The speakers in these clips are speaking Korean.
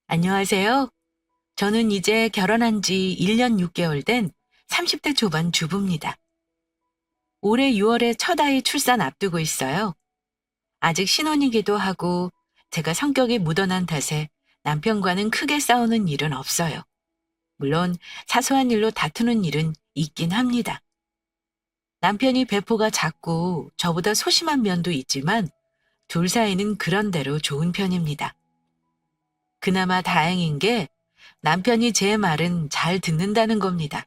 안녕하세요. 저는 이제 결혼한 지 1년 6개월 된 30대 초반 주부입니다. 올해 6월에 첫 아이 출산 앞두고 있어요. 아직 신혼이기도 하고 제가 성격이 무던한 탓에 남편과는 크게 싸우는 일은 없어요. 물론 사소한 일로 다투는 일은 있긴 합니다. 남편이 배포가 작고 저보다 소심한 면도 있지만 둘 사이는 그런대로 좋은 편입니다. 그나마 다행인 게 남편이 제 말은 잘 듣는다는 겁니다.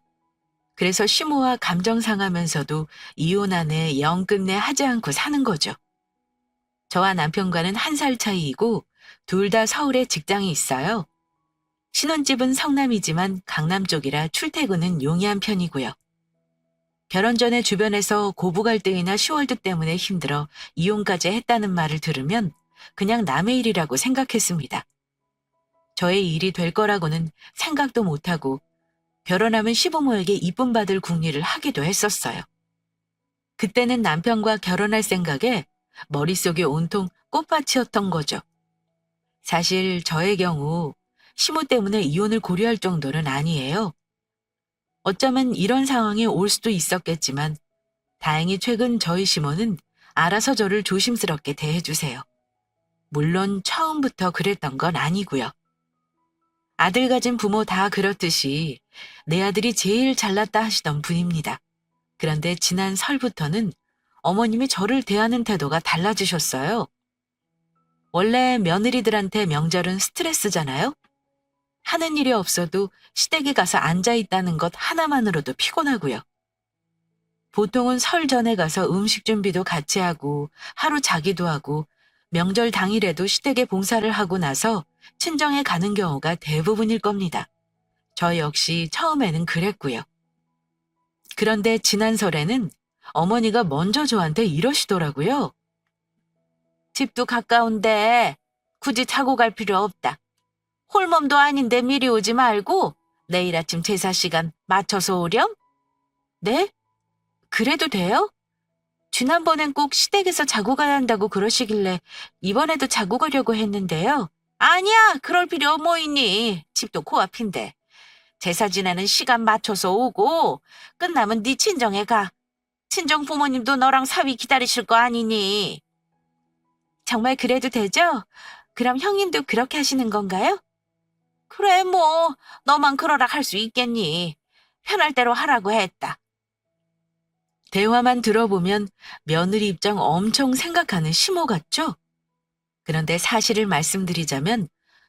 그래서 심오와 감정 상하면서도 이혼 안에 영 끝내 하지 않고 사는 거죠. 저와 남편과는 1살 차이이고 둘 다 서울에 직장이 있어요. 신혼집은 성남이지만 강남 쪽이라 출퇴근은 용이한 편이고요. 결혼 전에 주변에서 고부 갈등이나 시월드 때문에 힘들어 이혼까지 했다는 말을 들으면 그냥 남의 일이라고 생각했습니다. 저의 일이 될 거라고는 생각도 못하고 결혼하면 시부모에게 이쁨 받을 궁리를 하기도 했었어요. 그때는 남편과 결혼할 생각에 머릿속이 온통 꽃밭이었던 거죠. 사실 저의 경우 시모 때문에 이혼을 고려할 정도는 아니에요. 어쩌면 이런 상황이 올 수도 있었겠지만 다행히 최근 저희 시모는 알아서 저를 조심스럽게 대해주세요. 물론 처음부터 그랬던 건 아니고요. 아들 가진 부모 다 그렇듯이 내 아들이 제일 잘났다 하시던 분입니다. 그런데 지난 설부터는 어머님이 저를 대하는 태도가 달라지셨어요. 원래 며느리들한테 명절은 스트레스잖아요? 하는 일이 없어도 시댁에 가서 앉아 있다는 것 하나만으로도 피곤하고요. 보통은 설 전에 가서 음식 준비도 같이 하고 하루 자기도 하고 명절 당일에도 시댁에 봉사를 하고 나서 친정에 가는 경우가 대부분일 겁니다. 저 역시 처음에는 그랬고요. 그런데 지난 설에는 어머니가 먼저 저한테 이러시더라고요. 집도 가까운데 굳이 타고 갈 필요 없다. 홀몸도 아닌데 미리 오지 말고 내일 아침 제사 시간 맞춰서 오렴? 네? 그래도 돼요? 지난번엔 꼭 시댁에서 자고 가야 한다고 그러시길래 이번에도 자고 가려고 했는데요. 아니야, 그럴 필요 뭐 있니? 집도 코앞인데. 제사 지내는 시간 맞춰서 오고 끝나면 네 친정에 가. 친정 부모님도 너랑 사위 기다리실 거 아니니? 정말 그래도 되죠? 그럼 형님도 그렇게 하시는 건가요? 그래, 뭐, 너만 그러라 할 수 있겠니? 편할 대로 하라고 했다. 대화만 들어보면 며느리 입장 엄청 생각하는 시모 같죠? 그런데 사실을 말씀드리자면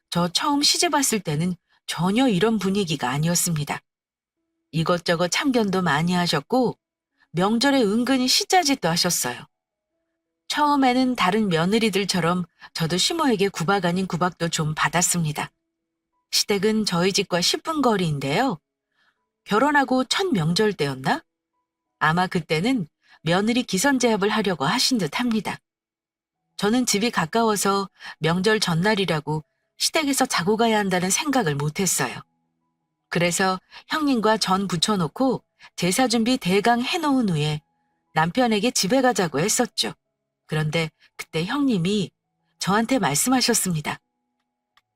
저 처음 시집 왔을 때는 전혀 이런 분위기가 아니었습니다. 이것저것 참견도 많이 하셨고 명절에 은근히 시짜짓도 하셨어요. 처음에는 다른 며느리들처럼 저도 시모에게 구박 아닌 구박도 좀 받았습니다. 시댁은 저희 집과 10분 거리인데요. 결혼하고 첫 명절 때였나? 아마 그때는 며느리 기선제압을 하려고 하신 듯 합니다. 저는 집이 가까워서 명절 전날이라고 시댁에서 자고 가야 한다는 생각을 못했어요. 그래서 형님과 전 붙여놓고 제사 준비 대강 해놓은 후에 남편에게 집에 가자고 했었죠. 그런데 그때 형님이 저한테 말씀하셨습니다.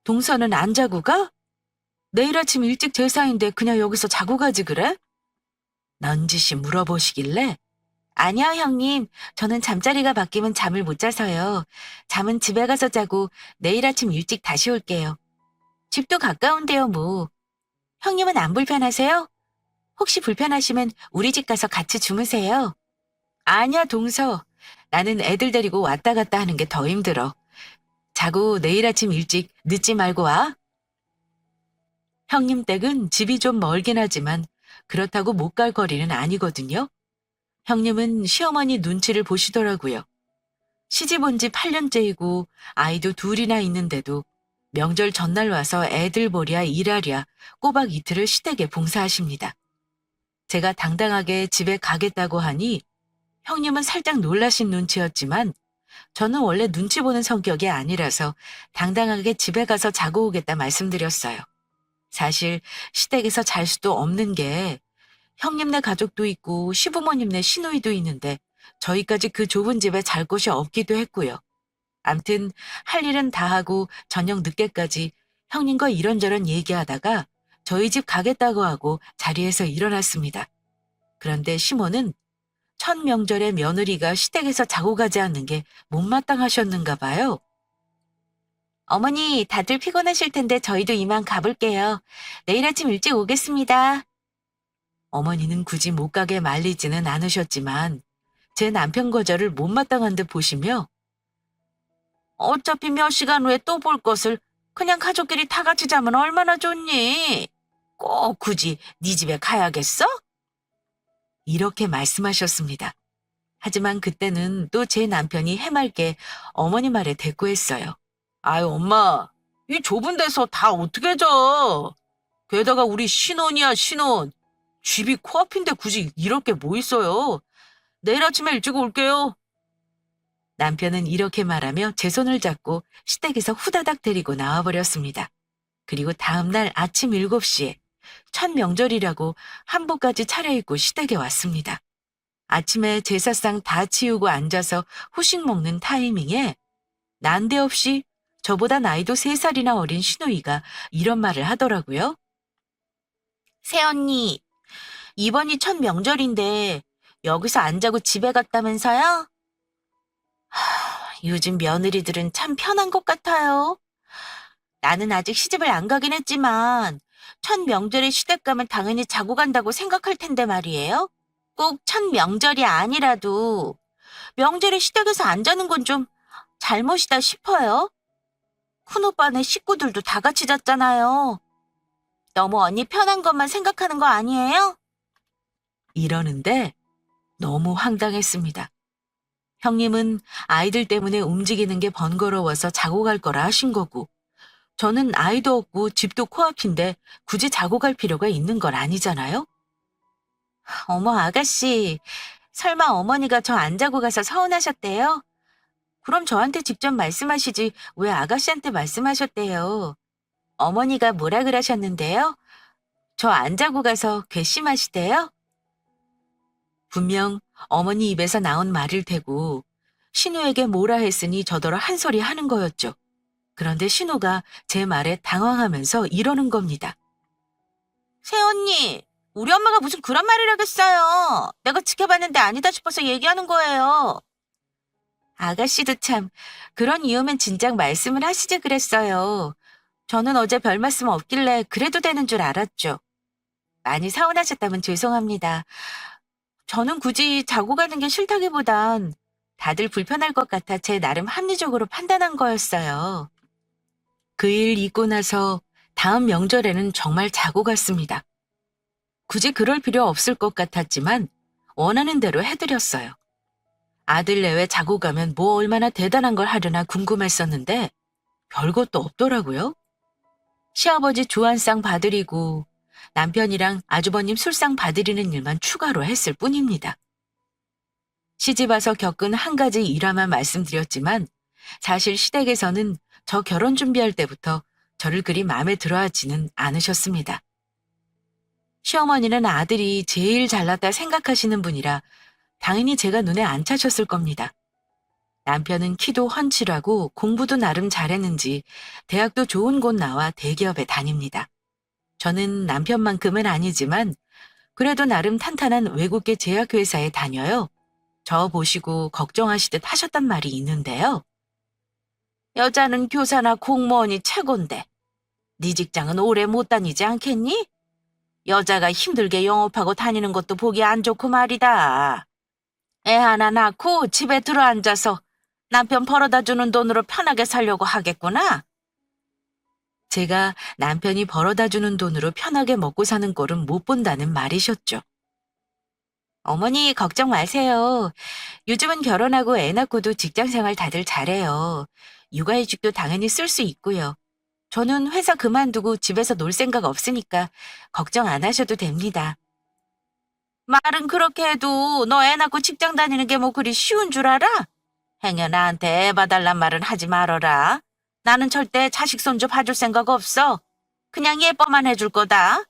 동서는 안 자고 가? 내일 아침 일찍 제사인데 그냥 여기서 자고 가지 그래? 넌지시 물어보시길래 아니요, 형님. 저는 잠자리가 바뀌면 잠을 못 자서요. 잠은 집에 가서 자고 내일 아침 일찍 다시 올게요. 집도 가까운데요, 뭐. 형님은 안 불편하세요? 혹시 불편하시면 우리 집 가서 같이 주무세요. 아니야, 동서. 나는 애들 데리고 왔다 갔다 하는 게 더 힘들어. 자고 내일 아침 일찍 늦지 말고 와. 형님 댁은 집이 좀 멀긴 하지만 그렇다고 못 갈 거리는 아니거든요. 형님은 시어머니 눈치를 보시더라고요. 시집 온 지 8년째이고 아이도 둘이나 있는데도 명절 전날 와서 애들 보랴 일하랴 꼬박 이틀을 시댁에 봉사하십니다. 제가 당당하게 집에 가겠다고 하니 형님은 살짝 놀라신 눈치였지만 저는 원래 눈치 보는 성격이 아니라서 당당하게 집에 가서 자고 오겠다 말씀드렸어요. 사실 시댁에서 잘 수도 없는 게 형님네 가족도 있고 시부모님네 시누이도 있는데 저희까지 그 좁은 집에 잘 곳이 없기도 했고요. 암튼 할 일은 다 하고 저녁 늦게까지 형님과 이런저런 얘기하다가 저희 집 가겠다고 하고 자리에서 일어났습니다. 그런데 시모는 첫 명절에 며느리가 시댁에서 자고 가지 않는 게 못마땅하셨는가 봐요. 어머니, 다들 피곤하실 텐데 저희도 이만 가볼게요. 내일 아침 일찍 오겠습니다. 어머니는 굳이 못 가게 말리지는 않으셨지만 제 남편 거절을 못마땅한 듯 보시며 어차피 몇 시간 후에 또 볼 것을 그냥 가족끼리 다 같이 자면 얼마나 좋니? 꼭 굳이 네 집에 가야겠어? 이렇게 말씀하셨습니다. 하지만 그때는 또 제 남편이 해맑게 어머니 말에 대꾸했어요. 아유, 엄마, 이 좁은 데서 다 어떻게 져? 게다가 우리 신혼이야, 신혼. 집이 코앞인데 굳이 이럴 게 뭐 있어요? 내일 아침에 일찍 올게요. 남편은 이렇게 말하며 제 손을 잡고 시댁에서 후다닥 데리고 나와버렸습니다. 그리고 다음날 아침 7시에 첫 명절이라고 한복까지 차려입고 시댁에 왔습니다. 아침에 제사상 다 치우고 앉아서 후식 먹는 타이밍에 난데없이 저보다 나이도 3살이나 어린 시누이가 이런 말을 하더라고요. 새언니, 이번이 첫 명절인데 여기서 안 자고 집에 갔다면서요? 요즘 며느리들은 참 편한 것 같아요. 나는 아직 시집을 안 가긴 했지만 첫 명절에 시댁 가면 당연히 자고 간다고 생각할 텐데 말이에요. 꼭 첫 명절이 아니라도 명절에 시댁에서 안 자는 건 좀 잘못이다 싶어요. 큰오빠네 식구들도 다 같이 잤잖아요. 너무 언니 편한 것만 생각하는 거 아니에요? 이러는데 너무 황당했습니다. 형님은 아이들 때문에 움직이는 게 번거로워서 자고 갈 거라 하신 거고, 저는 아이도 없고 집도 코앞인데 굳이 자고 갈 필요가 있는 건 아니잖아요? 어머, 아가씨, 설마 어머니가 저 안 자고 가서 서운하셨대요? 그럼 저한테 직접 말씀하시지 왜 아가씨한테 말씀하셨대요? 어머니가 뭐라 그러셨는데요? 저 안 자고 가서 괘씸하시대요? 분명 어머니 입에서 나온 말일 테고 신우에게 뭐라 했으니 저더러 한 소리 하는 거였죠. 그런데 신우가 제 말에 당황하면서 이러는 겁니다. 새언니, 우리 엄마가 무슨 그런 말을 하겠어요. 내가 지켜봤는데 아니다 싶어서 얘기하는 거예요. 아가씨도 참 그런 이유면 진작 말씀을 하시지 그랬어요. 저는 어제 별 말씀 없길래 그래도 되는 줄 알았죠. 많이 서운하셨다면 죄송합니다. 저는 굳이 자고 가는 게 싫다기보단 다들 불편할 것 같아 제 나름 합리적으로 판단한 거였어요. 그 일 있고 나서 다음 명절에는 정말 자고 갔습니다. 굳이 그럴 필요 없을 것 같았지만 원하는 대로 해드렸어요. 아들 내외 자고 가면 뭐 얼마나 대단한 걸 하려나 궁금했었는데 별것도 없더라고요. 시아버지 주안상 봐드리고 남편이랑 아주버님 술상 봐드리는 일만 추가로 했을 뿐입니다. 시집 와서 겪은 한 가지 일화만 말씀드렸지만 사실 시댁에서는 저 결혼 준비할 때부터 저를 그리 마음에 들어하지는 않으셨습니다. 시어머니는 아들이 제일 잘났다 생각하시는 분이라 당연히 제가 눈에 안 차셨을 겁니다. 남편은 키도 훤칠하고 공부도 나름 잘했는지 대학도 좋은 곳 나와 대기업에 다닙니다. 저는 남편만큼은 아니지만 그래도 나름 탄탄한 외국계 제약회사에 다녀요. 저 보시고 걱정하시듯 하셨단 말이 있는데요. 여자는 교사나 공무원이 최곤데 네 직장은 오래 못 다니지 않겠니? 여자가 힘들게 영업하고 다니는 것도 보기 안 좋고 말이다. 애 하나 낳고 집에 들어앉아서 남편 벌어다 주는 돈으로 편하게 살려고 하겠구나. 제가 남편이 벌어다 주는 돈으로 편하게 먹고 사는 꼴은 못 본다는 말이셨죠. 어머니 걱정 마세요. 요즘은 결혼하고 애 낳고도 직장생활 다들 잘해요. 육아휴직도 당연히 쓸 수 있고요. 저는 회사 그만두고 집에서 놀 생각 없으니까 걱정 안 하셔도 됩니다. 말은 그렇게 해도 너 애 낳고 직장 다니는 게 뭐 그리 쉬운 줄 알아? 행여 나한테 애 봐달란 말은 하지 말어라. 나는 절대 자식 손주 봐줄 생각 없어. 그냥 예뻐만 해줄 거다.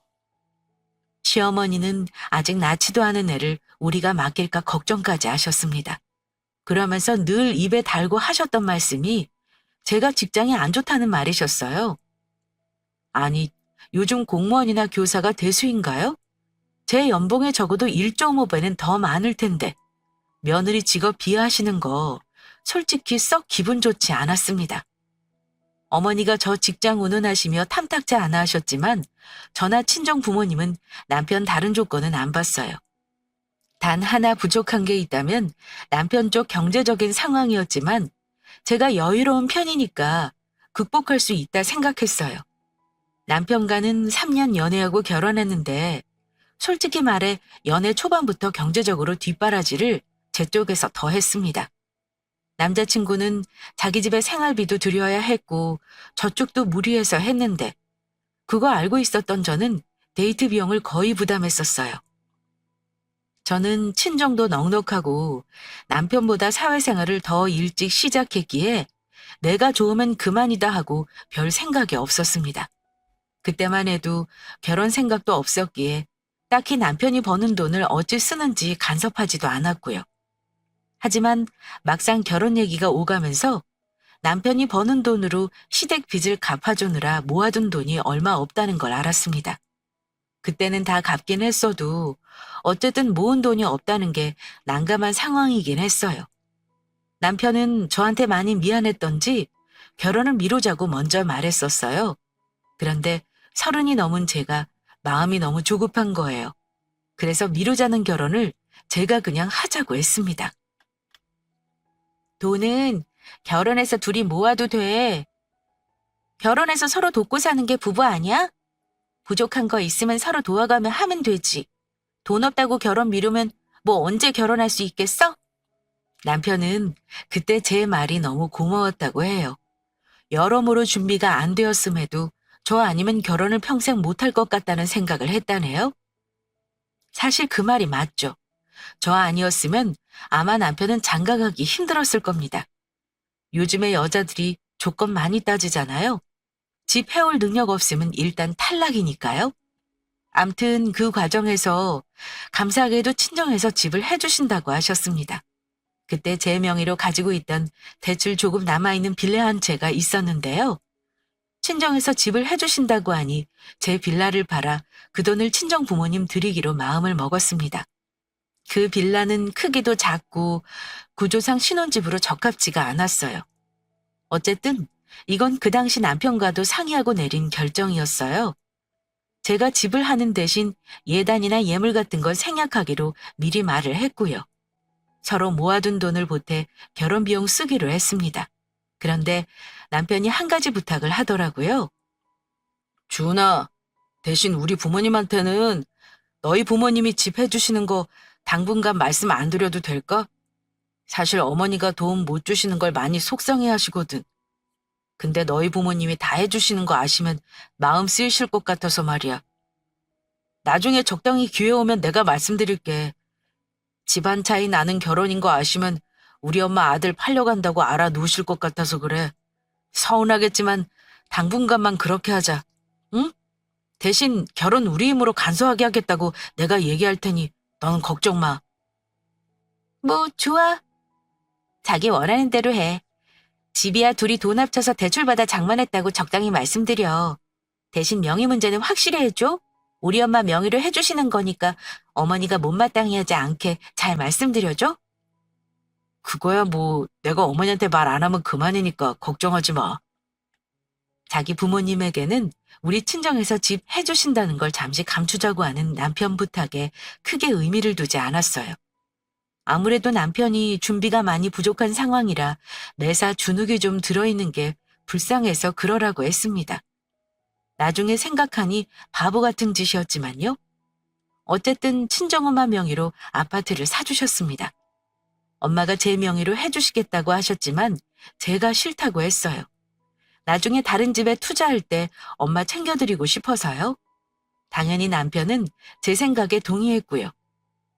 시어머니는 아직 낳지도 않은 애를 우리가 맡길까 걱정까지 하셨습니다. 그러면서 늘 입에 달고 하셨던 말씀이 제가 직장이 안 좋다는 말이셨어요. 아니, 요즘 공무원이나 교사가 대수인가요? 제 연봉에 적어도 1.5배는 더 많을 텐데 며느리 직업 비하하시는 거 솔직히 썩 기분 좋지 않았습니다. 어머니가 저 직장 운운하시며 탐탁지 않아 하셨지만 저나 친정 부모님은 남편 다른 조건은 안 봤어요. 단 하나 부족한 게 있다면 남편 쪽 경제적인 상황이었지만 제가 여유로운 편이니까 극복할 수 있다 생각했어요. 남편과는 3년 연애하고 결혼했는데 솔직히 말해 연애 초반부터 경제적으로 뒷바라지를 제 쪽에서 더 했습니다. 남자친구는 자기 집에 생활비도 들여야 했고 저쪽도 무리해서 했는데 그거 알고 있었던 저는 데이트 비용을 거의 부담했었어요. 저는 친정도 넉넉하고 남편보다 사회생활을 더 일찍 시작했기에 내가 좋으면 그만이다 하고 별 생각이 없었습니다. 그때만 해도 결혼 생각도 없었기에 딱히 남편이 버는 돈을 어찌 쓰는지 간섭하지도 않았고요. 하지만 막상 결혼 얘기가 오가면서 남편이 버는 돈으로 시댁 빚을 갚아주느라 모아둔 돈이 얼마 없다는 걸 알았습니다. 그때는 다 갚긴 했어도 어쨌든 모은 돈이 없다는 게 난감한 상황이긴 했어요. 남편은 저한테 많이 미안했던지 결혼을 미루자고 먼저 말했었어요. 그런데 30이 넘은 제가 마음이 너무 조급한 거예요. 그래서 미루자는 결혼을 제가 그냥 하자고 했습니다. 돈은 결혼해서 둘이 모아도 돼. 결혼해서 서로 돕고 사는 게 부부 아니야? 부족한 거 있으면 서로 도와가며 하면 되지. 돈 없다고 결혼 미루면 뭐 언제 결혼할 수 있겠어? 남편은 그때 제 말이 너무 고마웠다고 해요. 여러모로 준비가 안 되었음에도 저 아니면 결혼을 평생 못할 것 같다는 생각을 했다네요. 사실 그 말이 맞죠. 저 아니었으면 아마 남편은 장가가기 힘들었을 겁니다. 요즘에 여자들이 조건 많이 따지잖아요. 집 해올 능력 없으면 일단 탈락이니까요. 암튼 그 과정에서 감사하게도 친정에서 집을 해주신다고 하셨습니다. 그때 제 명의로 가지고 있던 대출 조금 남아있는 빌라 한 채가 있었는데요. 친정에서 집을 해주신다고 하니 제 빌라를 팔아 그 돈을 친정 부모님 드리기로 마음을 먹었습니다. 그 빌라는 크기도 작고 구조상 신혼집으로 적합지가 않았어요. 어쨌든 이건 그 당시 남편과도 상의하고 내린 결정이었어요. 제가 집을 하는 대신 예단이나 예물 같은 걸 생략하기로 미리 말을 했고요. 서로 모아둔 돈을 보태 결혼 비용 쓰기로 했습니다. 그런데 남편이 한 가지 부탁을 하더라고요. 준아, 대신 우리 부모님한테는 너희 부모님이 집 해주시는 거 당분간 말씀 안 드려도 될까? 사실 어머니가 도움 못 주시는 걸 많이 속상해 하시거든. 근데 너희 부모님이 다 해주시는 거 아시면 마음 쓰이실 것 같아서 말이야. 나중에 적당히 기회 오면 내가 말씀드릴게. 집안 차이 나는 결혼인 거 아시면 우리 엄마 아들 팔려간다고 알아놓으실 것 같아서 그래. 서운하겠지만 당분간만 그렇게 하자. 응? 대신 결혼 우리 힘으로 간소하게 하겠다고 내가 얘기할 테니 넌 걱정 마. 뭐 좋아. 자기 원하는 대로 해. 집이야 둘이 돈 합쳐서 대출받아 장만했다고 적당히 말씀드려. 대신 명의 문제는 확실히 해줘. 우리 엄마 명의로 해주시는 거니까 어머니가 못마땅해 하지 않게 잘 말씀드려줘. 그거야 뭐 내가 어머니한테 말 안 하면 그만이니까 걱정하지 마. 자기 부모님에게는 우리 친정에서 집 해주신다는 걸 잠시 감추자고 하는 남편 부탁에 크게 의미를 두지 않았어요. 아무래도 남편이 준비가 많이 부족한 상황이라 매사 주눅이 좀 들어있는 게 불쌍해서 그러라고 했습니다. 나중에 생각하니 바보 같은 짓이었지만요. 어쨌든 친정엄마 명의로 아파트를 사주셨습니다. 엄마가 제 명의로 해주시겠다고 하셨지만 제가 싫다고 했어요. 나중에 다른 집에 투자할 때 엄마 챙겨드리고 싶어서요. 당연히 남편은 제 생각에 동의했고요.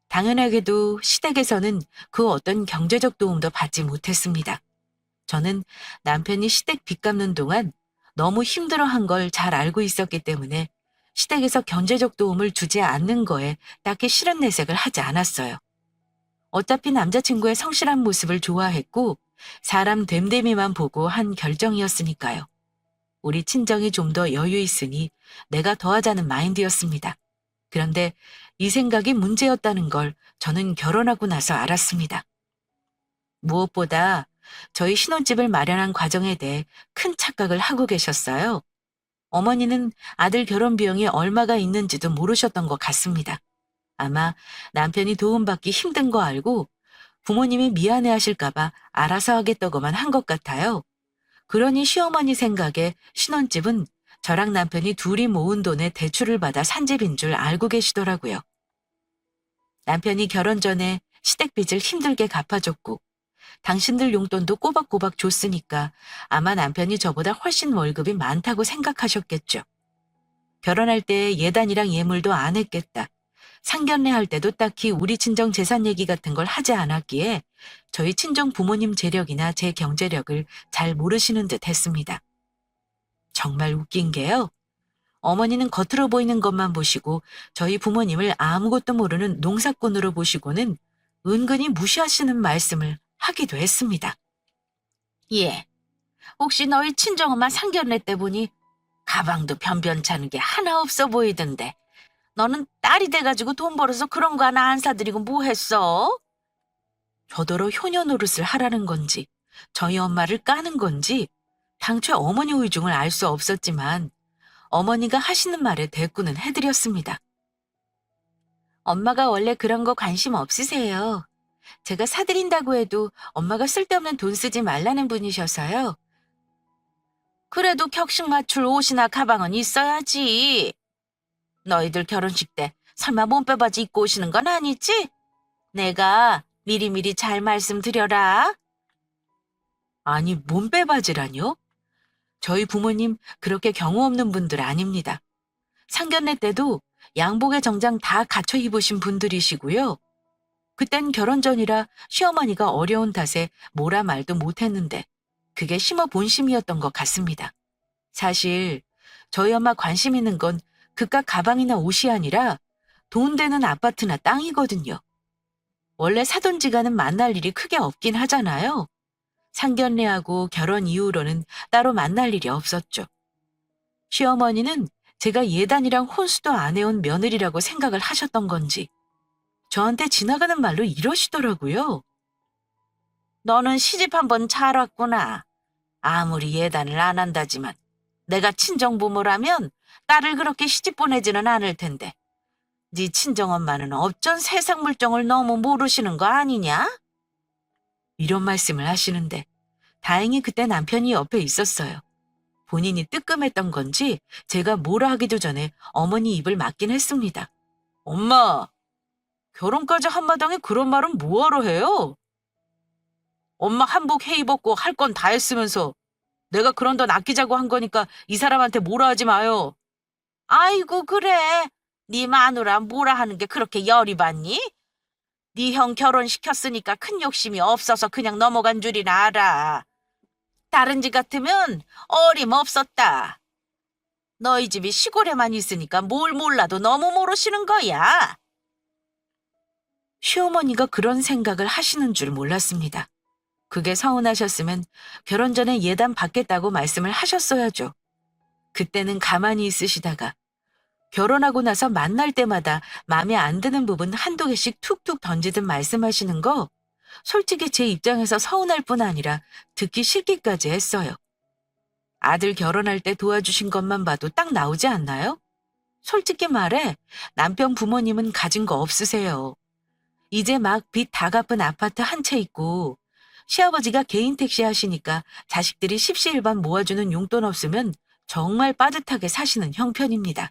당연하게도 시댁에서는 그 어떤 경제적 도움도 받지 못했습니다. 저는 남편이 시댁 빚 갚는 동안 너무 힘들어한 걸 잘 알고 있었기 때문에 시댁에서 경제적 도움을 주지 않는 거에 딱히 싫은 내색을 하지 않았어요. 어차피 남자친구의 성실한 모습을 좋아했고 사람 됨됨이만 보고 한 결정이었으니까요. 우리 친정이 좀 더 여유 있으니 내가 더 하자는 마인드였습니다. 그런데 이 생각이 문제였다는 걸 저는 결혼하고 나서 알았습니다. 무엇보다 저희 신혼집을 마련한 과정에 대해 큰 착각을 하고 계셨어요. 어머니는 아들 결혼 비용이 얼마가 있는지도 모르셨던 것 같습니다. 아마 남편이 도움받기 힘든 거 알고 부모님이 미안해하실까봐 알아서 하겠다고만 한 것 같아요. 그러니 시어머니 생각에 신혼집은 저랑 남편이 둘이 모은 돈에 대출을 받아 산 집인 줄 알고 계시더라고요. 남편이 결혼 전에 시댁빚을 힘들게 갚아줬고 당신들 용돈도 꼬박꼬박 줬으니까 아마 남편이 저보다 훨씬 월급이 많다고 생각하셨겠죠. 결혼할 때 예단이랑 예물도 안 했겠다. 상견례 할 때도 딱히 우리 친정 재산 얘기 같은 걸 하지 않았기에 저희 친정 부모님 재력이나 제 경제력을 잘 모르시는 듯 했습니다. 정말 웃긴 게요. 어머니는 겉으로 보이는 것만 보시고 저희 부모님을 아무것도 모르는 농사꾼으로 보시고는 은근히 무시하시는 말씀을 하기도 했습니다. 예, 혹시 너희 친정엄마 상견례 때 보니 가방도 변변찮은 게 하나 없어 보이던데 너는 딸이 돼가지고 돈 벌어서 그런 거 하나 안 사드리고 뭐 했어? 저더러 효녀 노릇을 하라는 건지 저희 엄마를 까는 건지 당최 어머니 의중을 알 수 없었지만 어머니가 하시는 말에 대꾸는 해드렸습니다. 엄마가 원래 그런 거 관심 없으세요. 제가 사드린다고 해도 엄마가 쓸데없는 돈 쓰지 말라는 분이셔서요. 그래도 격식 맞출 옷이나 가방은 있어야지. 너희들 결혼식 때 설마 몸빼바지 입고 오시는 건 아니지? 내가 미리미리 잘 말씀드려라. 아니, 몸빼바지라뇨? 저희 부모님 그렇게 경우 없는 분들 아닙니다. 상견례 때도 양복에 정장 다 갖춰 입으신 분들이시고요. 그땐 결혼 전이라 시어머니가 어려운 탓에 뭐라 말도 못했는데 그게 심어 본심이었던 것 같습니다. 사실 저희 엄마 관심 있는 건 그깟 가방이나 옷이 아니라 돈 되는 아파트나 땅이거든요. 원래 사돈지간은 만날 일이 크게 없긴 하잖아요. 상견례하고 결혼 이후로는 따로 만날 일이 없었죠. 시어머니는 제가 예단이랑 혼수도 안 해온 며느리라고 생각을 하셨던 건지 저한테 지나가는 말로 이러시더라고요. 너는 시집 한번 잘 왔구나. 아무리 예단을 안 한다지만 내가 친정부모라면 딸을 그렇게 시집 보내지는 않을 텐데 네 친정엄마는 어쩐 세상 물정을 너무 모르시는 거 아니냐? 이런 말씀을 하시는데 다행히 그때 남편이 옆에 있었어요. 본인이 뜨끔했던 건지 제가 뭐라 하기도 전에 어머니 입을 막긴 했습니다. 엄마, 결혼까지 한마당에 그런 말은 뭐하러 해요? 엄마 한복 해 입었고 할 건 다 했으면서 내가 그런 돈 아끼자고 한 거니까 이 사람한테 뭐라 하지 마요. 아이고 그래. 네 마누라 뭐라 하는 게 그렇게 열이 받니? 네 형 결혼시켰으니까 큰 욕심이 없어서 그냥 넘어간 줄이나 알아. 다른 집 같으면 어림없었다. 너희 집이 시골에만 있으니까 뭘 몰라도 너무 모르시는 거야. 시어머니가 그런 생각을 하시는 줄 몰랐습니다. 그게 서운하셨으면 결혼 전에 예단 받겠다고 말씀을 하셨어야죠. 그때는 가만히 있으시다가 결혼하고 나서 만날 때마다 마음에 안 드는 부분 한두 개씩 툭툭 던지듯 말씀하시는 거 솔직히 제 입장에서 서운할 뿐 아니라 듣기 싫기까지 했어요. 아들 결혼할 때 도와주신 것만 봐도 딱 나오지 않나요? 솔직히 말해 남편 부모님은 가진 거 없으세요. 이제 막 빚 다 갚은 아파트 한 채 있고 시아버지가 개인 택시 하시니까 자식들이 십시일반 모아주는 용돈 없으면 정말 빠듯하게 사시는 형편입니다.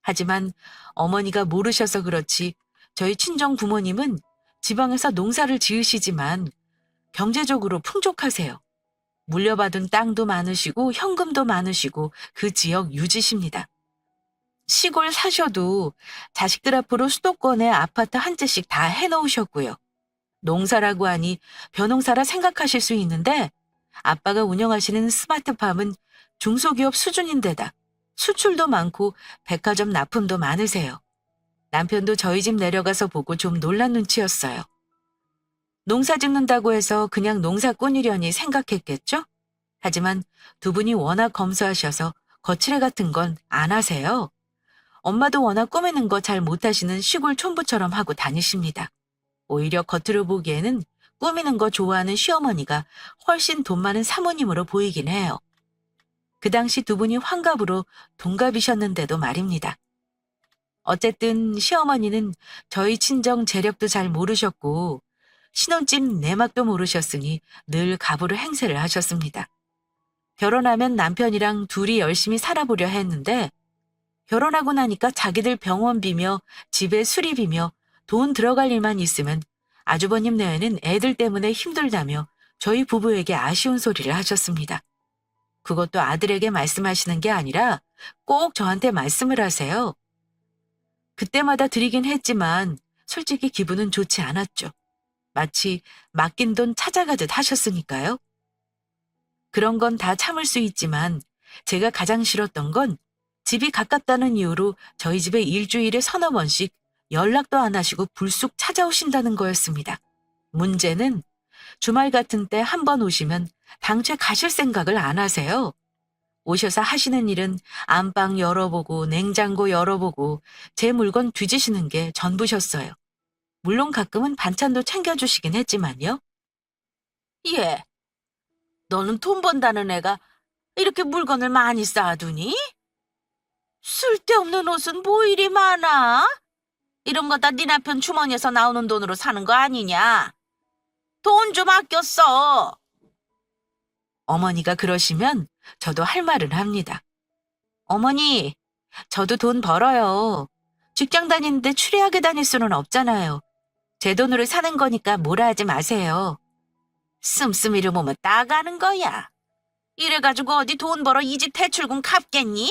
하지만 어머니가 모르셔서 그렇지 저희 친정 부모님은 지방에서 농사를 지으시지만 경제적으로 풍족하세요. 물려받은 땅도 많으시고 현금도 많으시고 그 지역 유지십니다. 시골 사셔도 자식들 앞으로 수도권에 아파트 한 채씩 다 해놓으셨고요. 농사라고 하니 벼농사라 생각하실 수 있는데 아빠가 운영하시는 스마트팜은 중소기업 수준인데다 수출도 많고 백화점 납품도 많으세요. 남편도 저희 집 내려가서 보고 좀 놀란 눈치였어요. 농사 짓는다고 해서 그냥 농사꾼이려니 생각했겠죠? 하지만 두 분이 워낙 검소하셔서 거칠애 같은 건 안 하세요. 엄마도 워낙 꾸미는 거 잘 못하시는 시골 촌부처럼 하고 다니십니다. 오히려 겉으로 보기에는 꾸미는 거 좋아하는 시어머니가 훨씬 돈 많은 사모님으로 보이긴 해요. 그 당시 두 분이 환갑으로 동갑이셨는데도 말입니다. 어쨌든 시어머니는 저희 친정 재력도 잘 모르셨고 신혼집 내막도 모르셨으니 늘 갑으로 행세를 하셨습니다. 결혼하면 남편이랑 둘이 열심히 살아보려 했는데 결혼하고 나니까 자기들 병원비며 집에 수리비며 돈 들어갈 일만 있으면 아주버님 내외는 애들 때문에 힘들다며 저희 부부에게 아쉬운 소리를 하셨습니다. 그것도 아들에게 말씀하시는 게 아니라 꼭 저한테 말씀을 하세요. 그때마다 드리긴 했지만 솔직히 기분은 좋지 않았죠. 마치 맡긴 돈 찾아가듯 하셨으니까요. 그런 건 다 참을 수 있지만 제가 가장 싫었던 건 집이 가깝다는 이유로 저희 집에 일주일에 서너 번씩 연락도 안 하시고 불쑥 찾아오신다는 거였습니다. 문제는 주말 같은 때 한 번 오시면 당최 가실 생각을 안 하세요. 오셔서 하시는 일은 안방 열어보고 냉장고 열어보고 제 물건 뒤지시는 게 전부셨어요. 물론 가끔은 반찬도 챙겨주시긴 했지만요. 예, 너는 돈 번다는 애가 이렇게 물건을 많이 쌓아두니? 쓸데없는 옷은 뭐 이리 많아? 이런 거 다 네 남편 주머니에서 나오는 돈으로 사는 거 아니냐? 돈 좀 아껴 써. 어머니가 그러시면 저도 할 말은 합니다. 어머니, 저도 돈 벌어요. 직장 다니는데 추리하게 다닐 수는 없잖아요. 제 돈으로 사는 거니까 뭐라 하지 마세요. 씀씀이를 보면 따가는 거야. 이래가지고 어디 돈 벌어 이 집 대출금 갚겠니?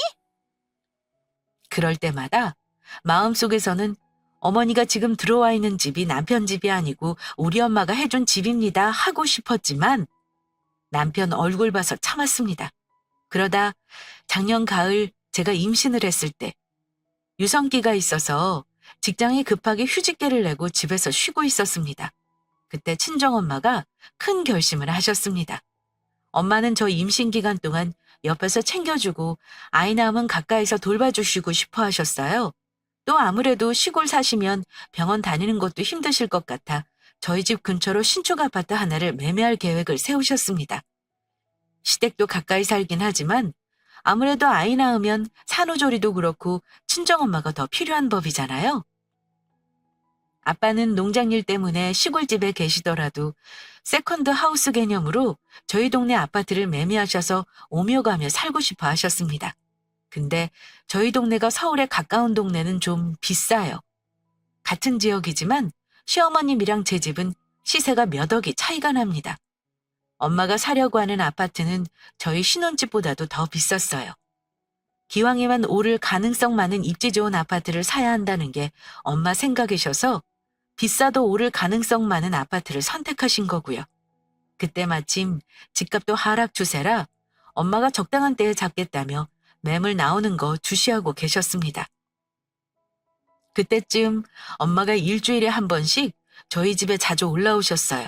그럴 때마다 마음속에서는 어머니가 지금 들어와 있는 집이 남편 집이 아니고 우리 엄마가 해준 집입니다 하고 싶었지만 남편 얼굴 봐서 참았습니다. 그러다 작년 가을 제가 임신을 했을 때 유성기가 있어서 직장에 급하게 휴직계를 내고 집에서 쉬고 있었습니다. 그때 친정엄마가 큰 결심을 하셨습니다. 엄마는 저 임신 기간 동안 옆에서 챙겨주고 아이 낳으면 가까이서 돌봐주시고 싶어 하셨어요. 또 아무래도 시골 사시면 병원 다니는 것도 힘드실 것 같아 저희 집 근처로 신축 아파트 하나를 매매할 계획을 세우셨습니다. 시댁도 가까이 살긴 하지만 아무래도 아이 낳으면 산후조리도 그렇고 친정엄마가 더 필요한 법이잖아요. 아빠는 농장일 때문에 시골집에 계시더라도 세컨드 하우스 개념으로 저희 동네 아파트를 매매하셔서 오며 가며 살고 싶어 하셨습니다. 근데 저희 동네가 서울에 가까운 동네는 좀 비싸요. 같은 지역이지만 시어머님이랑 제 집은 시세가 몇 억이 차이가 납니다. 엄마가 사려고 하는 아파트는 저희 신혼집보다도 더 비쌌어요. 기왕에만 오를 가능성 많은 입지 좋은 아파트를 사야 한다는 게 엄마 생각이셔서 비싸도 오를 가능성 많은 아파트를 선택하신 거고요. 그때 마침 집값도 하락 추세라 엄마가 적당한 때에 잡겠다며 매물 나오는 거 주시하고 계셨습니다. 그때쯤 엄마가 일주일에 한 번씩 저희 집에 자주 올라오셨어요.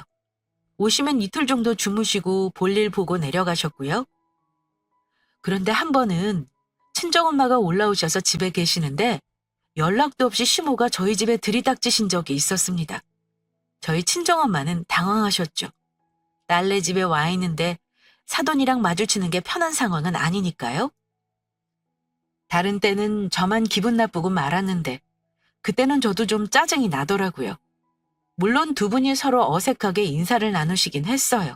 오시면 이틀 정도 주무시고 볼일 보고 내려가셨고요. 그런데 한 번은 친정엄마가 올라오셔서 집에 계시는데 연락도 없이 시모가 저희 집에 들이닥치신 적이 있었습니다. 저희 친정엄마는 당황하셨죠. 딸네 집에 와 있는데 사돈이랑 마주치는 게 편한 상황은 아니니까요. 다른 때는 저만 기분 나쁘고 말았는데 그때는 저도 좀 짜증이 나더라고요. 물론 두 분이 서로 어색하게 인사를 나누시긴 했어요.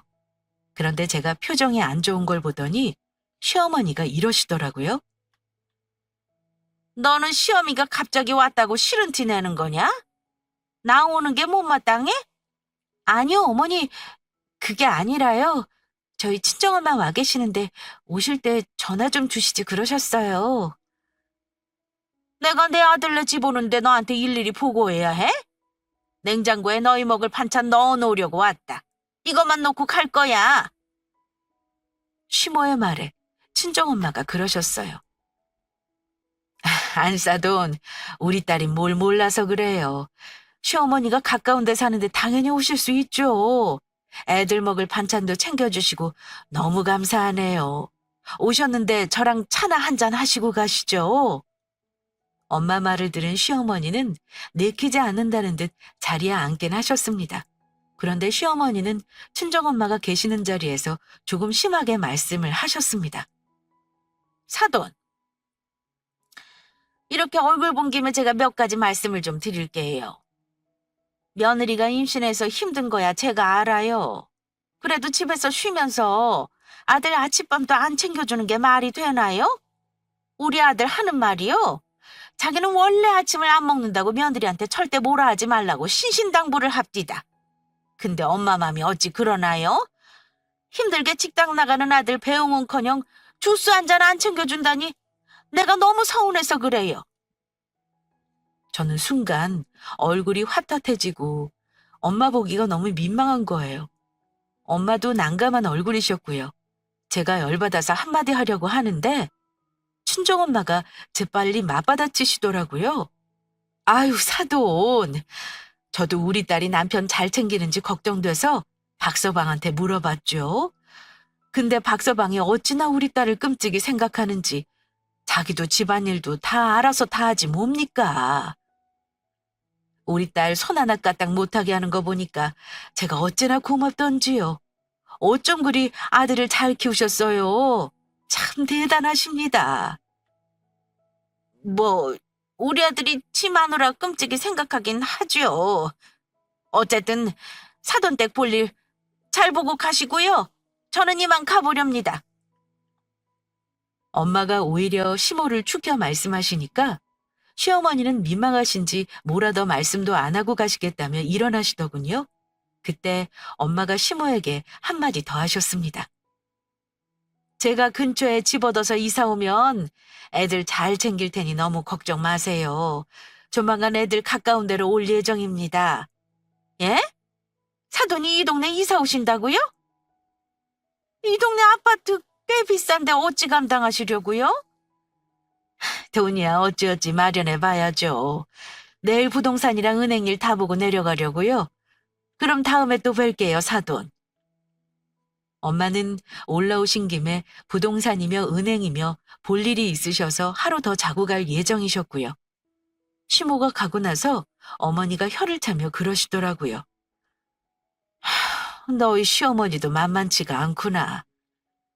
그런데 제가 표정이 안 좋은 걸 보더니 시어머니가 이러시더라고요. 너는 시어미가 갑자기 왔다고 싫은 티 내는 거냐? 나 오는 게 못마땅해? 아니요, 어머니. 그게 아니라요. 저희 친정엄마 와 계시는데 오실 때 전화 좀 주시지 그러셨어요. 내가 내 아들네 집 오는데 너한테 일일이 보고해야 해? 냉장고에 너희 먹을 반찬 넣어놓으려고 왔다. 이것만 놓고 갈 거야. 시모의 말에 친정엄마가 그러셨어요. 안사돈, 우리 딸이 뭘 몰라서 그래요. 시어머니가 가까운 데 사는데 당연히 오실 수 있죠. 애들 먹을 반찬도 챙겨주시고 너무 감사하네요. 오셨는데 저랑 차나 한잔 하시고 가시죠. 엄마 말을 들은 시어머니는 내키지 않는다는 듯 자리에 앉긴 하셨습니다. 그런데 시어머니는 친정엄마가 계시는 자리에서 조금 심하게 말씀을 하셨습니다. 사돈, 이렇게 얼굴 본 김에 제가 몇 가지 말씀을 좀 드릴게요. 며느리가 임신해서 힘든 거야 제가 알아요. 그래도 집에서 쉬면서 아들 아침밥도 안 챙겨주는 게 말이 되나요? 우리 아들 하는 말이요. 자기는 원래 아침을 안 먹는다고 며느리한테 절대 뭐라 하지 말라고 신신당부를 합디다. 근데 엄마 맘이 어찌 그러나요? 힘들게 직장 나가는 아들 배웅은커녕 주스 한 잔 안 챙겨준다니 내가 너무 서운해서 그래요. 저는 순간 얼굴이 화탓해지고 엄마 보기가 너무 민망한 거예요. 엄마도 난감한 얼굴이셨고요. 제가 열받아서 한마디 하려고 하는데 친정엄마가 재빨리 맞받아치시더라고요. 아유, 사돈. 저도 우리 딸이 남편 잘 챙기는지 걱정돼서 박서방한테 물어봤죠. 근데 박서방이 어찌나 우리 딸을 끔찍이 생각하는지 자기도 집안일도 다 알아서 다 하지 뭡니까. 우리 딸 손 하나 까딱 못하게 하는 거 보니까 제가 어찌나 고맙던지요. 어쩜 그리 아들을 잘 키우셨어요. 참 대단하십니다. 뭐 우리 아들이 지 마누라 끔찍이 생각하긴 하죠. 어쨌든 사돈댁 볼일 잘 보고 가시고요. 저는 이만 가보렵니다. 엄마가 오히려 시모를 축혀 말씀하시니까 시어머니는 민망하신지 뭐라 더 말씀도 안 하고 가시겠다며 일어나시더군요. 그때 엄마가 시모에게 한마디 더 하셨습니다. 제가 근처에 집 얻어서 이사 오면 애들 잘 챙길 테니 너무 걱정 마세요. 조만간 애들 가까운 데로 올 예정입니다. 예? 사돈이 이 동네 이사 오신다고요? 이 동네 아파트 꽤 비싼데 어찌 감당하시려고요? 돈이야 어찌어찌 마련해 봐야죠. 내일 부동산이랑 은행일 다 보고 내려가려고요. 그럼 다음에 또 뵐게요, 사돈. 엄마는 올라오신 김에 부동산이며 은행이며 볼 일이 있으셔서 하루 더 자고 갈 예정이셨고요. 시모가 가고 나서 어머니가 혀를 차며 그러시더라고요. 너희 시어머니도 만만치가 않구나.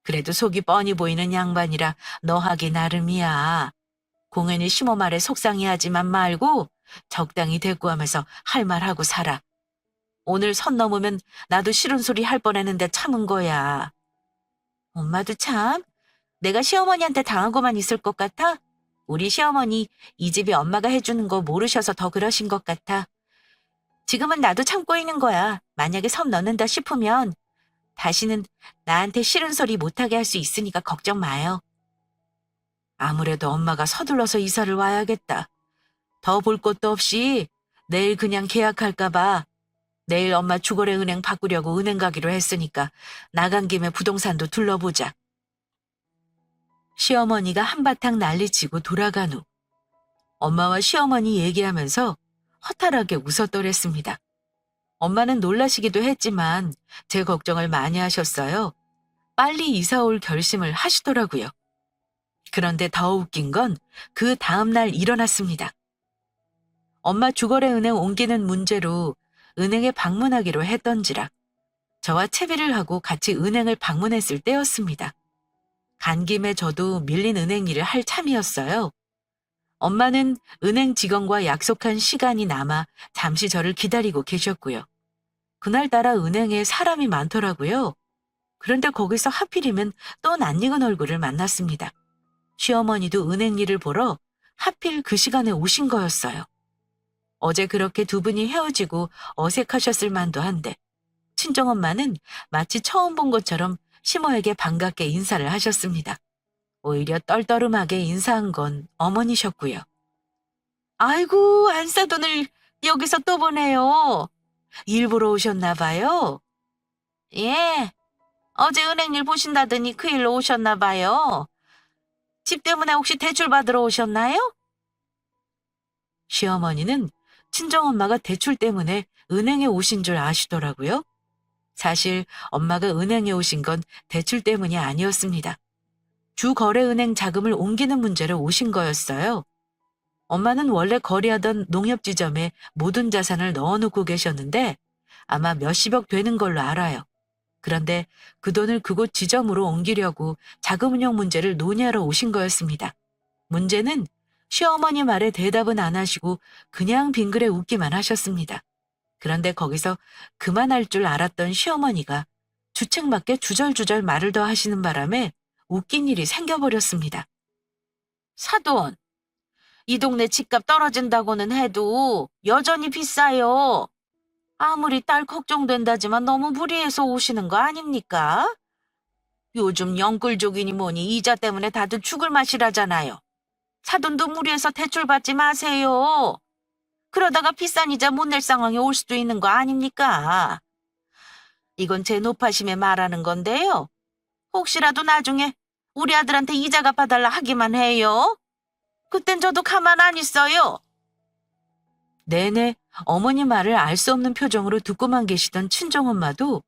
그래도 속이 뻔히 보이는 양반이라 너 하기 나름이야. 공연히 시모 말에 속상해하지만 말고 적당히 대꾸하면서 할 말하고 살아. 오늘 선 넘으면 나도 싫은 소리 할 뻔했는데 참은 거야. 엄마도 참 내가 시어머니한테 당하고만 있을 것 같아? 우리 시어머니 이 집이 엄마가 해주는 거 모르셔서 더 그러신 것 같아. 지금은 나도 참고 있는 거야. 만약에 선 넘는다 싶으면 다시는 나한테 싫은 소리 못하게 할 수 있으니까 걱정 마요. 아무래도 엄마가 서둘러서 이사를 와야겠다. 더 볼 것도 없이 내일 그냥 계약할까 봐. 내일 엄마 주거래 은행 바꾸려고 은행 가기로 했으니까 나간 김에 부동산도 둘러보자. 시어머니가 한바탕 난리치고 돌아간 후 엄마와 시어머니 얘기하면서 허탈하게 웃었더랬습니다. 엄마는 놀라시기도 했지만 제 걱정을 많이 하셨어요. 빨리 이사 올 결심을 하시더라고요. 그런데 더 웃긴 건 그 다음날 일어났습니다. 엄마 주거래 은행 옮기는 문제로 은행에 방문하기로 했던지라 저와 채비를 하고 같이 은행을 방문했을 때였습니다. 간 김에 저도 밀린 은행 일을 할 참이었어요. 엄마는 은행 직원과 약속한 시간이 남아 잠시 저를 기다리고 계셨고요. 그날따라 은행에 사람이 많더라고요. 그런데 거기서 하필이면 또 낯익은 얼굴을 만났습니다. 시어머니도 은행 일을 보러 하필 그 시간에 오신 거였어요. 어제 그렇게 두 분이 헤어지고 어색하셨을 만도 한데 친정엄마는 마치 처음 본 것처럼 시모에게 반갑게 인사를 하셨습니다. 오히려 떨떠름하게 인사한 건 어머니셨고요. 아이고, 안사돈을 여기서 또 보네요. 일보러 오셨나 봐요. 예, 어제 은행 일 보신다더니 그 일로 오셨나 봐요. 집 때문에 혹시 대출 받으러 오셨나요? 시어머니는 친정엄마가 대출 때문에 은행에 오신 줄 아시더라고요. 사실 엄마가 은행에 오신 건 대출 때문이 아니었습니다. 주거래은행 자금을 옮기는 문제로 오신 거였어요. 엄마는 원래 거래하던 농협지점에 모든 자산을 넣어놓고 계셨는데 아마 몇십억 되는 걸로 알아요. 그런데 그 돈을 그곳 지점으로 옮기려고 자금 운용 문제를 논의하러 오신 거였습니다. 문제는 시어머니 말에 대답은 안 하시고 그냥 빙그레 웃기만 하셨습니다. 그런데 거기서 그만할 줄 알았던 시어머니가 주책맞게 주절주절 말을 더 하시는 바람에 웃긴 일이 생겨버렸습니다. 사돈, 이 동네 집값 떨어진다고는 해도 여전히 비싸요. 아무리 딸 걱정된다지만 너무 무리해서 오시는 거 아닙니까? 요즘 영끌족이니 뭐니 이자 때문에 다들 죽을 맛이라잖아요. 사돈도 무리해서 대출 받지 마세요. 그러다가 비싼 이자 못 낼 상황이 올 수도 있는 거 아닙니까? 이건 제 노파심에 말하는 건데요. 혹시라도 나중에 우리 아들한테 이자 갚아달라 하기만 해요. 그땐 저도 가만 안 있어요. 내내 어머니 말을 알 수 없는 표정으로 듣고만 계시던 친정엄마도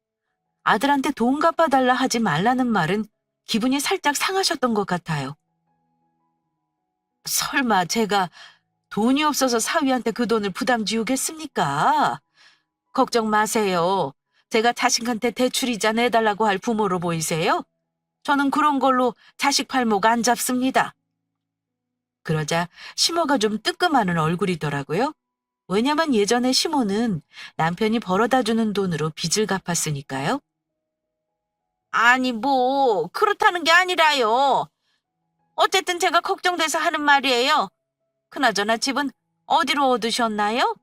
아들한테 돈 갚아달라 하지 말라는 말은 기분이 살짝 상하셨던 것 같아요. 설마 제가 돈이 없어서 사위한테 그 돈을 부담 지우겠습니까? 걱정 마세요. 제가 자식한테 대출이자 내달라고 할 부모로 보이세요? 저는 그런 걸로 자식 발목 안 잡습니다. 그러자 시모가 좀 뜨끔하는 얼굴이더라고요. 왜냐면 예전에 시모는 남편이 벌어다 주는 돈으로 빚을 갚았으니까요. 아니 뭐 그렇다는 게 아니라요. 어쨌든 제가 걱정돼서 하는 말이에요. 그나저나 집은 어디로 얻으셨나요?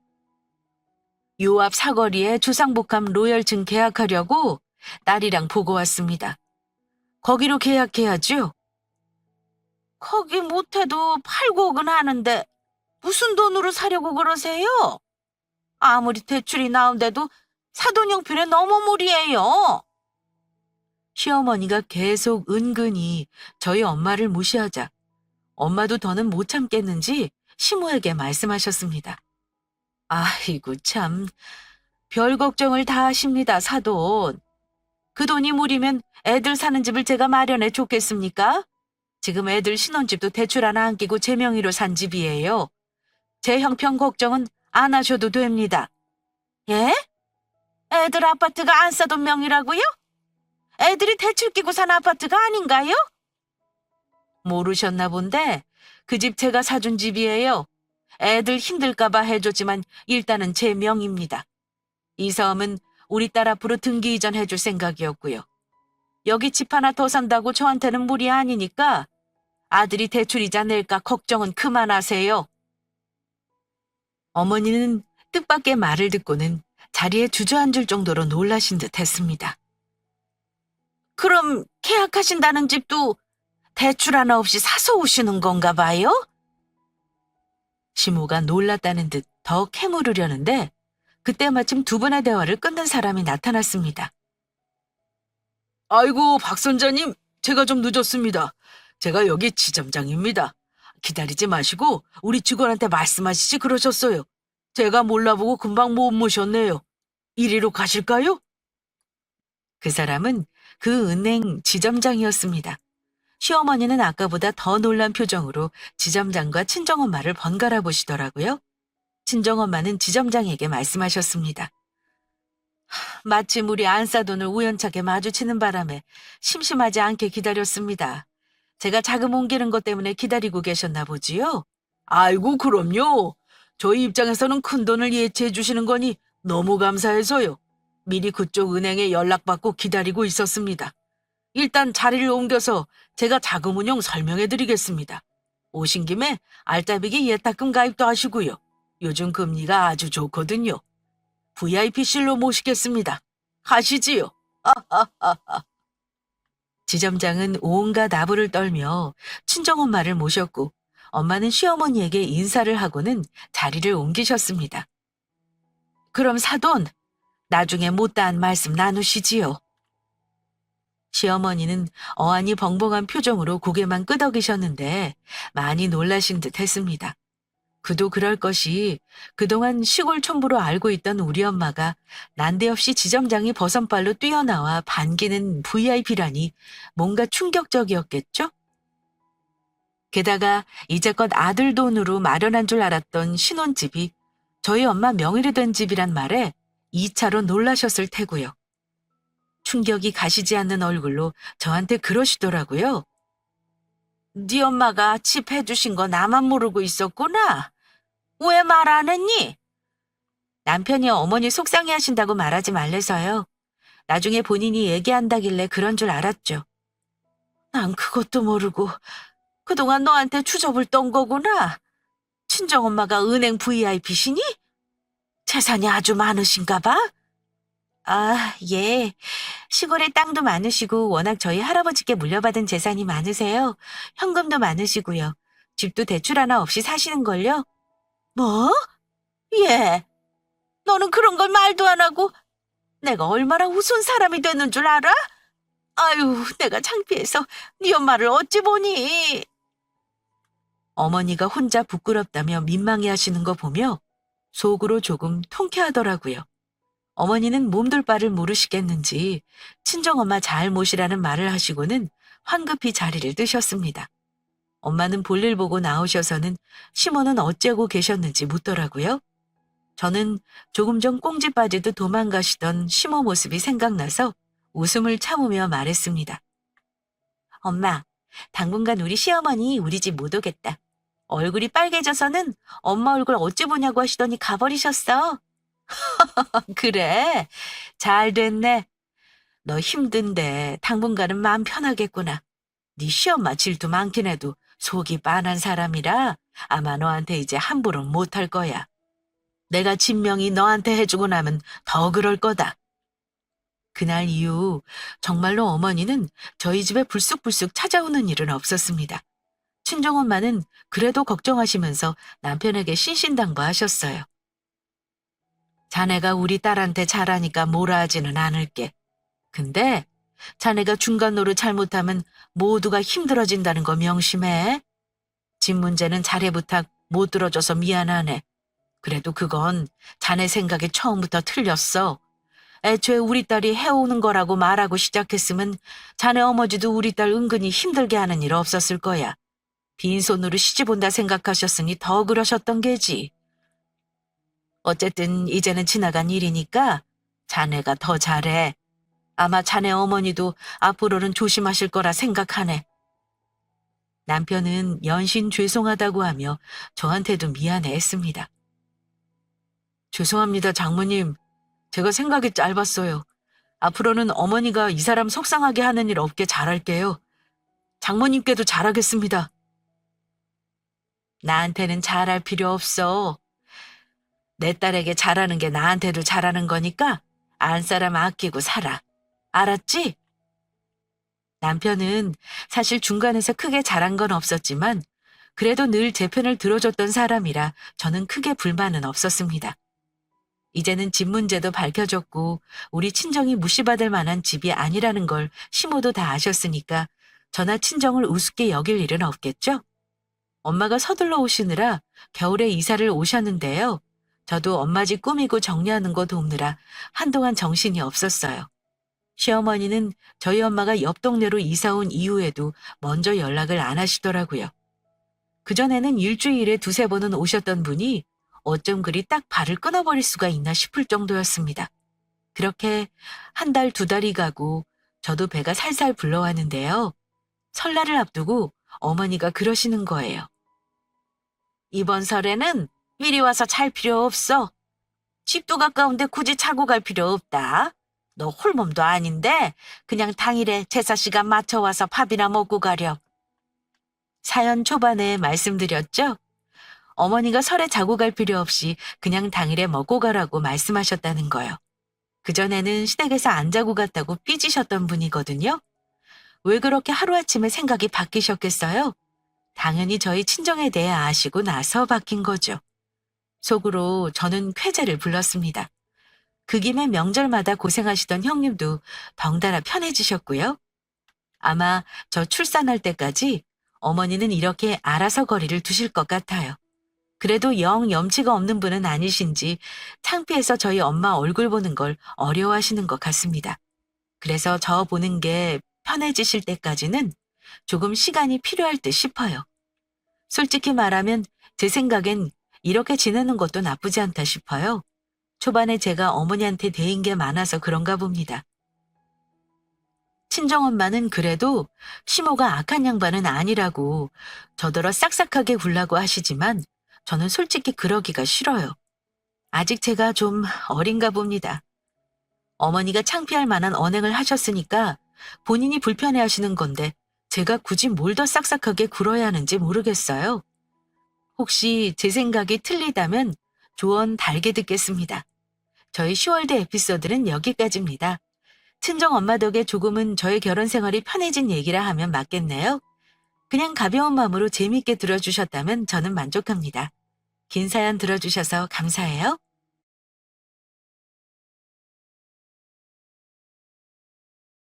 요 앞 사거리에 주상복합 로열층 계약하려고 딸이랑 보고 왔습니다. 거기로 계약해야죠. 거기 못해도 8억은 하는데 무슨 돈으로 사려고 그러세요? 아무리 대출이 나온데도 사돈 형편에 너무 무리예요. 시어머니가 계속 은근히 저희 엄마를 무시하자 엄마도 더는 못 참겠는지 시모에게 말씀하셨습니다. 아이고 참, 별 걱정을 다 하십니다, 사돈. 그 돈이 무리면 애들 사는 집을 제가 마련해 줬겠습니까? 지금 애들 신혼집도 대출 하나 안 끼고 제 명의로 산 집이에요. 제 형편 걱정은 안 하셔도 됩니다. 예? 애들 아파트가 안 사돈 명의라고요? 애들이 대출 끼고 산 아파트가 아닌가요? 모르셨나 본데 그 집 제가 사준 집이에요. 애들 힘들까봐 해줬지만 일단은 제 명의입니다. 이 사업은 우리 딸 앞으로 등기 이전 해줄 생각이었고요. 여기 집 하나 더 산다고 저한테는 무리 아니니까 아들이 대출이자 낼까 걱정은 그만하세요. 어머니는 뜻밖의 말을 듣고는 자리에 주저앉을 정도로 놀라신 듯 했습니다. 그럼 계약하신다는 집도 대출 하나 없이 사서 오시는 건가 봐요? 시모가 놀랐다는 듯 더 캐물으려는데 그때 마침 두 분의 대화를 끊는 사람이 나타났습니다. 아이고 박 선자님, 제가 좀 늦었습니다. 제가 여기 지점장입니다. 기다리지 마시고 우리 직원한테 말씀하시지 그러셨어요. 제가 몰라보고 금방 못 모셨네요. 이리로 가실까요? 그 사람은 그 은행 지점장이었습니다. 시어머니는 아까보다 더 놀란 표정으로 지점장과 친정엄마를 번갈아 보시더라고요. 친정엄마는 지점장에게 말씀하셨습니다. 마침 우리 안사돈을 우연찮게 마주치는 바람에 심심하지 않게 기다렸습니다. 제가 자금 옮기는 것 때문에 기다리고 계셨나 보지요? 아이고 그럼요. 저희 입장에서는 큰 돈을 예치해 주시는 거니 너무 감사해서요. 미리 그쪽 은행에 연락받고 기다리고 있었습니다. 일단 자리를 옮겨서 제가 자금 운용 설명해 드리겠습니다. 오신 김에 알짜배기 예탁금 가입도 하시고요. 요즘 금리가 아주 좋거든요. VIP실로 모시겠습니다. 가시지요. 지점장은 온갖 아부를 떨며 친정엄마를 모셨고 엄마는 시어머니에게 인사를 하고는 자리를 옮기셨습니다. 그럼 사돈, 나중에 못다한 말씀 나누시지요. 시어머니는 어안이 벙벙한 표정으로 고개만 끄덕이셨는데 많이 놀라신 듯 했습니다. 그도 그럴 것이 그동안 시골 촌부로 알고 있던 우리 엄마가 난데없이 지점장이 버선발로 뛰어나와 반기는 VIP라니 뭔가 충격적이었겠죠? 게다가 이제껏 아들 돈으로 마련한 줄 알았던 신혼집이 저희 엄마 명의로 된 집이란 말에 2차로 놀라셨을 테고요. 충격이 가시지 않는 얼굴로 저한테 그러시더라고요. 네 엄마가 집 해주신 거 나만 모르고 있었구나. 왜 말 안 했니? 남편이 어머니 속상해 하신다고 말하지 말래서요. 나중에 본인이 얘기한다길래 그런 줄 알았죠. 난 그것도 모르고 그동안 너한테 추접을 떤 거구나. 친정엄마가 은행 VIP시니? 재산이 아주 많으신가 봐? 아, 예. 시골에 땅도 많으시고 워낙 저희 할아버지께 물려받은 재산이 많으세요. 현금도 많으시고요. 집도 대출 하나 없이 사시는걸요? 뭐? 예. 너는 그런 걸 말도 안 하고 내가 얼마나 우스운 사람이 됐는 줄 알아? 아유, 내가 창피해서 네 엄마를 어찌 보니? 어머니가 혼자 부끄럽다며 민망해 하시는 거 보며 속으로 조금 통쾌하더라고요. 어머니는 몸둘 바를 모르시겠는지 친정엄마 잘 모시라는 말을 하시고는 황급히 자리를 뜨셨습니다. 엄마는 볼일 보고 나오셔서는 시모는 어째고 계셨는지 묻더라고요. 저는 조금 전 꽁지 빠지듯 도망가시던 시모 모습이 생각나서 웃음을 참으며 말했습니다. 엄마, 당분간 우리 시어머니 우리 집 못 오겠다. 얼굴이 빨개져서는 엄마 얼굴 어찌 보냐고 하시더니 가버리셨어. 그래, 잘 됐네. 너 힘든데 당분간은 마음 편하겠구나. 네 시엄마 질투 많긴 해도 속이 빤한 사람이라 아마 너한테 이제 함부로 못할 거야. 내가 진명이 너한테 해주고 나면 더 그럴 거다. 그날 이후 정말로 어머니는 저희 집에 불쑥불쑥 찾아오는 일은 없었습니다. 친정엄마는 그래도 걱정하시면서 남편에게 신신당부하셨어요. 자네가 우리 딸한테 잘하니까 뭐라 하지는 않을게. 근데 자네가 중간 노릇 잘못하면 모두가 힘들어진다는 거 명심해. 집 문제는 자네 부탁 못 들어줘서 미안하네. 그래도 그건 자네 생각이 처음부터 틀렸어. 애초에 우리 딸이 해오는 거라고 말하고 시작했으면 자네 어머니도 우리 딸 은근히 힘들게 하는 일 없었을 거야. 빈손으로 시집 온다 생각하셨으니 더 그러셨던 게지. 어쨌든 이제는 지나간 일이니까 자네가 더 잘해. 아마 자네 어머니도 앞으로는 조심하실 거라 생각하네. 남편은 연신 죄송하다고 하며 저한테도 미안해했습니다. 죄송합니다, 장모님. 제가 생각이 짧았어요. 앞으로는 어머니가 이 사람 속상하게 하는 일 없게 잘할게요. 장모님께도 잘하겠습니다. 나한테는 잘할 필요 없어. 내 딸에게 잘하는 게 나한테도 잘하는 거니까 안 사람 아끼고 살아. 알았지? 남편은 사실 중간에서 크게 잘한 건 없었지만 그래도 늘 제 편을 들어줬던 사람이라 저는 크게 불만은 없었습니다. 이제는 집 문제도 밝혀졌고 우리 친정이 무시받을 만한 집이 아니라는 걸 시모도 다 아셨으니까 저나 친정을 우습게 여길 일은 없겠죠? 엄마가 서둘러 오시느라 겨울에 이사를 오셨는데요. 저도 엄마 집 꾸미고 정리하는 거 돕느라 한동안 정신이 없었어요. 시어머니는 저희 엄마가 옆 동네로 이사 온 이후에도 먼저 연락을 안 하시더라고요. 그전에는 일주일에 두세 번은 오셨던 분이 어쩜 그리 딱 발을 끊어버릴 수가 있나 싶을 정도였습니다. 그렇게 한 달, 두 달이 가고 저도 배가 살살 불러왔는데요. 설날을 앞두고 어머니가 그러시는 거예요. 이번 설에는 미리 와서 잘 필요 없어. 집도 가까운데 굳이 차고 갈 필요 없다. 너 홀몸도 아닌데 그냥 당일에 제사 시간 맞춰와서 밥이나 먹고 가렴. 사연 초반에 말씀드렸죠? 어머니가 설에 자고 갈 필요 없이 그냥 당일에 먹고 가라고 말씀하셨다는 거요. 그전에는 시댁에서 안 자고 갔다고 삐지셨던 분이거든요. 왜 그렇게 하루아침에 생각이 바뀌셨겠어요? 당연히 저희 친정에 대해 아시고 나서 바뀐 거죠. 속으로 저는 쾌재를 불렀습니다. 그 김에 명절마다 고생하시던 형님도 덩달아 편해지셨고요. 아마 저 출산할 때까지 어머니는 이렇게 알아서 거리를 두실 것 같아요. 그래도 영 염치가 없는 분은 아니신지 창피해서 저희 엄마 얼굴 보는 걸 어려워하시는 것 같습니다. 그래서 저 보는 게 편해지실 때까지는 조금 시간이 필요할 듯 싶어요. 솔직히 말하면 제 생각엔 이렇게 지내는 것도 나쁘지 않다 싶어요. 초반에 제가 어머니한테 대인 게 많아서 그런가 봅니다. 친정엄마는 그래도 시모가 악한 양반은 아니라고 저더러 싹싹하게 굴라고 하시지만 저는 솔직히 그러기가 싫어요. 아직 제가 좀 어린가 봅니다. 어머니가 창피할 만한 언행을 하셨으니까 본인이 불편해하시는 건데 제가 굳이 뭘 더 싹싹하게 굴어야 하는지 모르겠어요. 혹시 제 생각이 틀리다면 조언 달게 듣겠습니다. 저희 10월대 에피소드는 여기까지입니다. 친정 엄마 덕에 조금은 저의 결혼 생활이 편해진 얘기라 하면 맞겠네요. 그냥 가벼운 마음으로 재미있게 들어주셨다면 저는 만족합니다. 긴 사연 들어주셔서 감사해요.